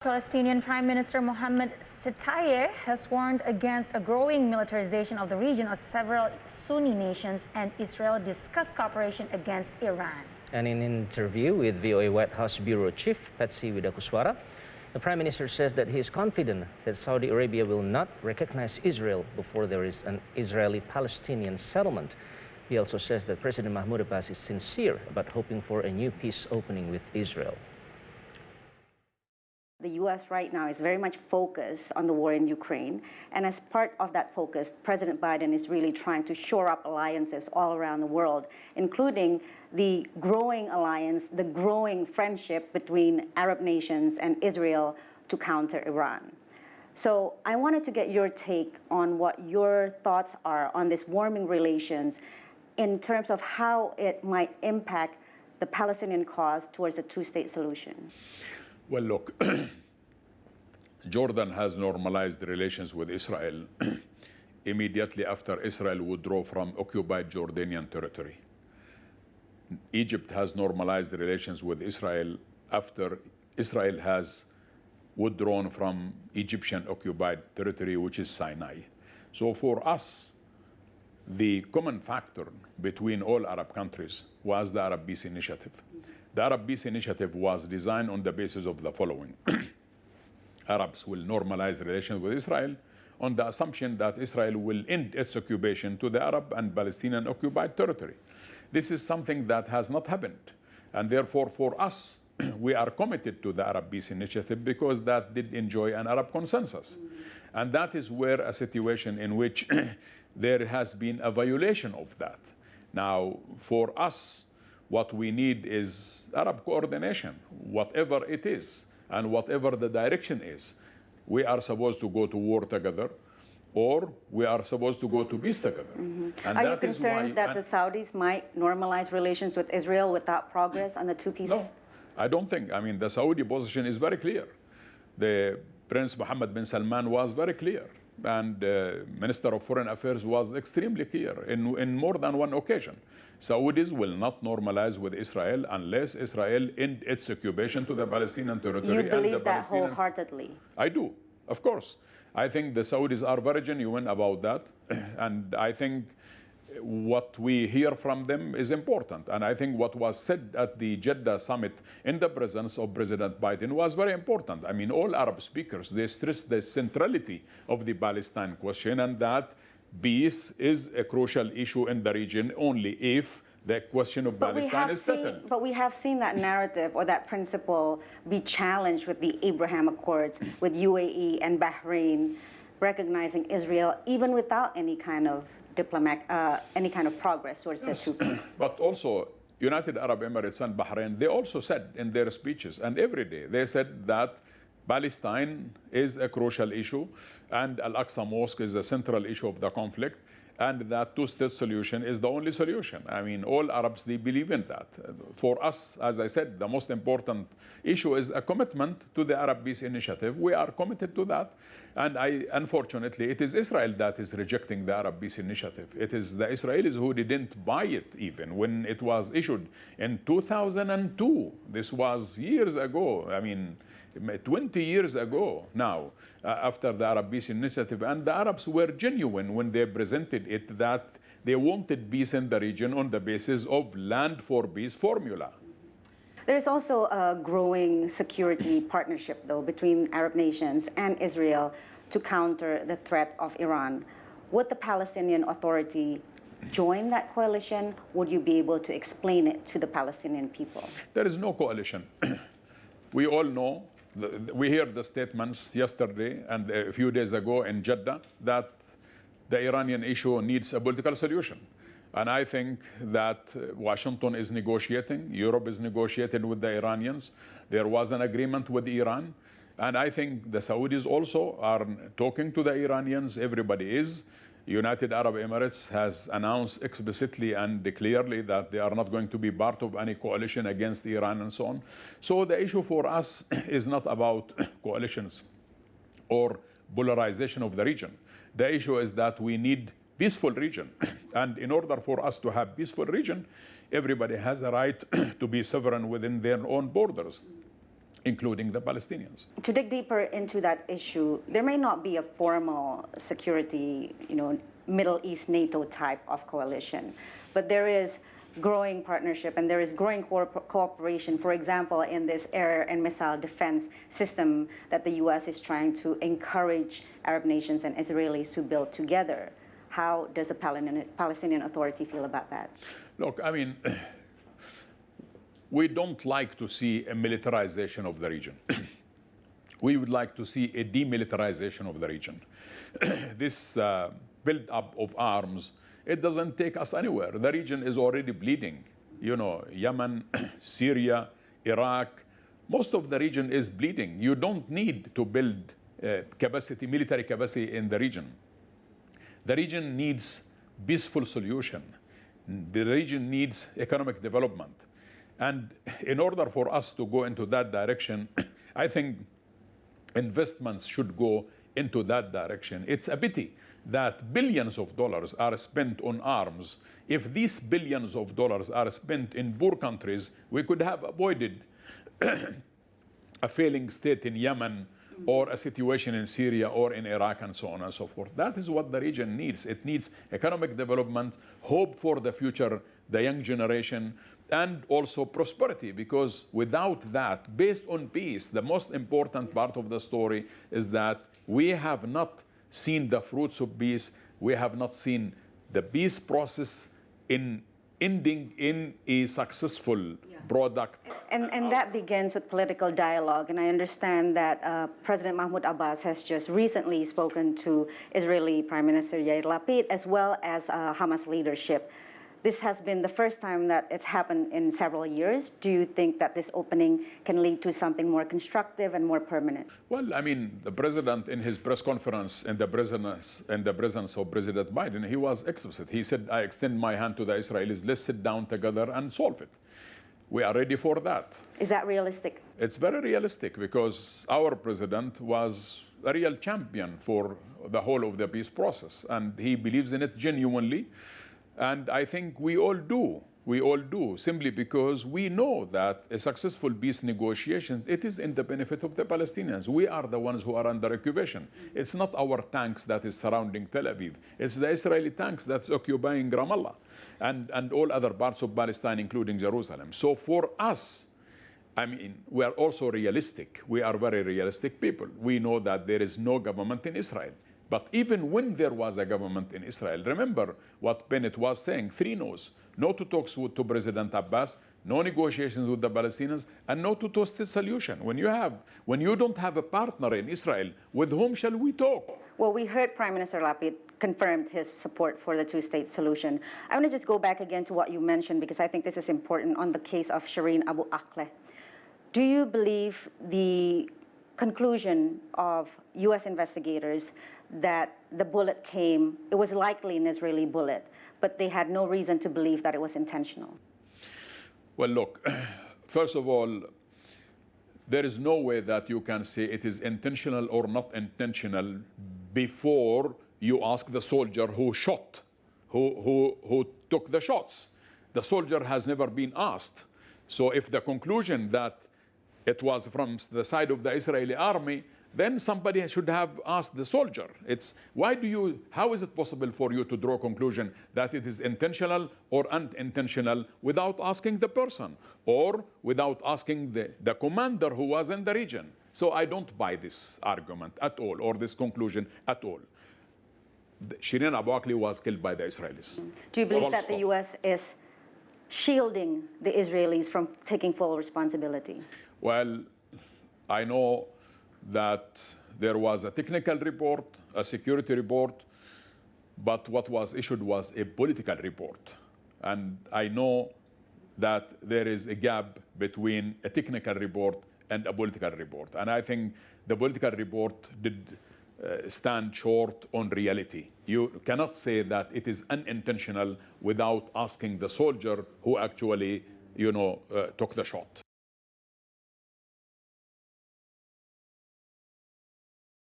Palestinian Prime Minister Mohammad Shtayyeh has warned against a growing militarization of the region as several Sunni nations and Israel discuss cooperation against Iran. And in an interview with VOA White House Bureau Chief Patsy Widakuswara, the Prime Minister says that he is confident that Saudi Arabia will not recognize Israel before there is an Israeli-Palestinian settlement. He also says that President Mahmoud Abbas is sincere about hoping for a new peace opening with Israel. The U.S. right now is very much focused on the war in Ukraine. And as part of that focus, President Biden is really trying to shore up alliances all around the world, including the growing alliance, the growing friendship between Arab nations and Israel to counter Iran. So I wanted to get your take on what your thoughts are on this warming relations in terms of how it might impact the Palestinian cause towards a two-state solution. Well, look, Jordan has normalized relations with Israel immediately after Israel withdrew from occupied Jordanian territory. Egypt has normalized relations with Israel after Israel has withdrawn from Egyptian occupied territory, which is Sinai. So for us, the common factor between all Arab countries was the Arab Peace Initiative. The Arab Peace Initiative was designed on the basis of the following. Arabs will normalize relations with Israel on the assumption that Israel will end its occupation to the Arab and Palestinian occupied territory. This is something that has not happened. And therefore, for us, we are committed to the Arab Peace Initiative because that did enjoy an Arab consensus. And that is where a situation in which there has been a violation of that. Now, for us, what we need is Arab coordination, whatever it is, and whatever the direction is. We are supposed to go to war together, or we are supposed to go to peace together. And are you concerned that the Saudis might normalize relations with Israel without progress on the two-peace? No, I don't think. I mean, the Saudi position is very clear. The Prince Mohammed bin Salman was very clear, and Minister of Foreign Affairs was extremely clear in more than one occasion. Saudis will not normalize with Israel unless Israel ends its occupation to the Palestinian territory. You believe that wholeheartedly? I do, of course. I think the Saudis are very genuine about that, and I think what we hear from them is important. And I think what was said at the Jeddah summit in the presence of President Biden was very important. I mean, all Arab speakers, they stressed the centrality of the Palestine question and that peace is a crucial issue in the region only if the question of Palestine is settled. But we have seen that narrative or that principle be challenged with the Abraham Accords, with UAE and Bahrain recognizing Israel, even without any kind of any kind of progress towards the two-peace. But also, United Arab Emirates and Bahrain, they also said in their speeches, and every day, they said that Palestine is a crucial issue, and Al-Aqsa Mosque is a central issue of the conflict, and that two-state solution is the only solution. I mean, all Arabs, they believe in that. For us, as I said, the most important issue is a commitment to the Arab Peace Initiative. We are committed to that. And unfortunately, it is Israel that is rejecting the Arab Peace Initiative. It is the Israelis who didn't buy it even when it was issued in 2002. This was years ago. I mean, 20 years ago now, after the Arab Peace Initiative. And the Arabs were genuine when they presented it that they wanted peace in the region on the basis of land for peace formula. There's also a growing security partnership, though, between Arab nations and Israel to counter the threat of Iran. Would the Palestinian Authority join that coalition? Would you be able to explain it to the Palestinian people? There is no coalition. We all know, we heard the statements yesterday and a few days ago in Jeddah that the Iranian issue needs a political solution. And I think that Washington is negotiating, Europe is negotiating with the Iranians. There was an agreement with Iran. And I think the Saudis also are talking to the Iranians. Everybody is. United Arab Emirates has announced explicitly and clearly that they are not going to be part of any coalition against Iran and so on. So the issue for us is not about coalitions or polarization of the region. The issue is that we need peaceful region. And in order for us to have peaceful region, everybody has a right to be sovereign within their own borders. including the Palestinians. To dig deeper into that issue, there may not be a formal security, Middle East NATO type of coalition, but there is growing partnership and there is growing cooperation, for example, in this air and missile defense system that the U.S. is trying to encourage Arab nations and Israelis to build together. How does the Palestinian Authority feel about that? Look, I mean, we don't like to see a militarization of the region. We would like to see a demilitarization of the region. This build-up of arms, it doesn't take us anywhere. The region is already bleeding. Yemen, Syria, Iraq, most of the region is bleeding. You don't need to build military capacity in the region. The region needs peaceful solution. The region needs economic development. And in order for us to go into that direction, I think investments should go into that direction. It's a pity that billions of dollars are spent on arms. If these billions of dollars are spent in poor countries, we could have avoided a failing state in Yemen or a situation in Syria or in Iraq and so on and so forth. That is what the region needs. It needs economic development, hope for the future, the young generation, and also prosperity, because without that, based on peace, the most important part of the story is that we have not seen the fruits of peace. We have not seen the peace process ending in a successful product. And that begins with political dialogue. And I understand that President Mahmoud Abbas has just recently spoken to Israeli Prime Minister Yair Lapid, as well as Hamas leadership. This has been the first time that it's happened in several years. Do you think that this opening can lead to something more constructive and more permanent? Well, I mean, the president in his press conference in the presence of President Biden, he was explicit. He said, I extend my hand to the Israelis. Let's sit down together and solve it. We are ready for that. Is that realistic? It's very realistic because our president was a real champion for the whole of the peace process, and he believes in it genuinely. And I think we all do. We all do, simply because we know that a successful peace negotiation, it is in the benefit of the Palestinians. We are the ones who are under occupation. It's not our tanks that is surrounding Tel Aviv. It's the Israeli tanks that's occupying Ramallah and all other parts of Palestine, including Jerusalem. So for us, I mean, we are also realistic. We are very realistic people. We know that there is no government in Israel. But even when there was a government in Israel, remember what Bennett was saying, 3 no's. No to talks to President Abbas, no negotiations with the Palestinians, and no to toast a solution. When you don't have a partner in Israel, with whom shall we talk? Well, we heard Prime Minister Lapid confirmed his support for the two-state solution. I want to just go back again to what you mentioned, because I think this is important on the case of Shireen Abu Akleh. Do you believe the conclusion of U.S. investigators that the bullet it was likely an Israeli bullet, but they had no reason to believe that it was intentional? Well, look, first of all, there is no way that you can say it is intentional or not intentional before you ask the soldier who shot, who took the shots. The soldier has never been asked. So if the conclusion that it was from the side of the Israeli army, then somebody should have asked the soldier. How is it possible for you to draw a conclusion that it is intentional or unintentional without asking the person or without asking the commander who was in the region? So I don't buy this argument at all, or this conclusion at all. Shireen Abu Akleh was killed by the Israelis. Do you believe that the U.S. is shielding the Israelis from taking full responsibility? Well, I know that there was a technical report, a security report, but what was issued was a political report. And I know that there is a gap between a technical report and a political report. And I think the political report did stand short on reality. You cannot say that it is unintentional without asking the soldier who actually, took the shot.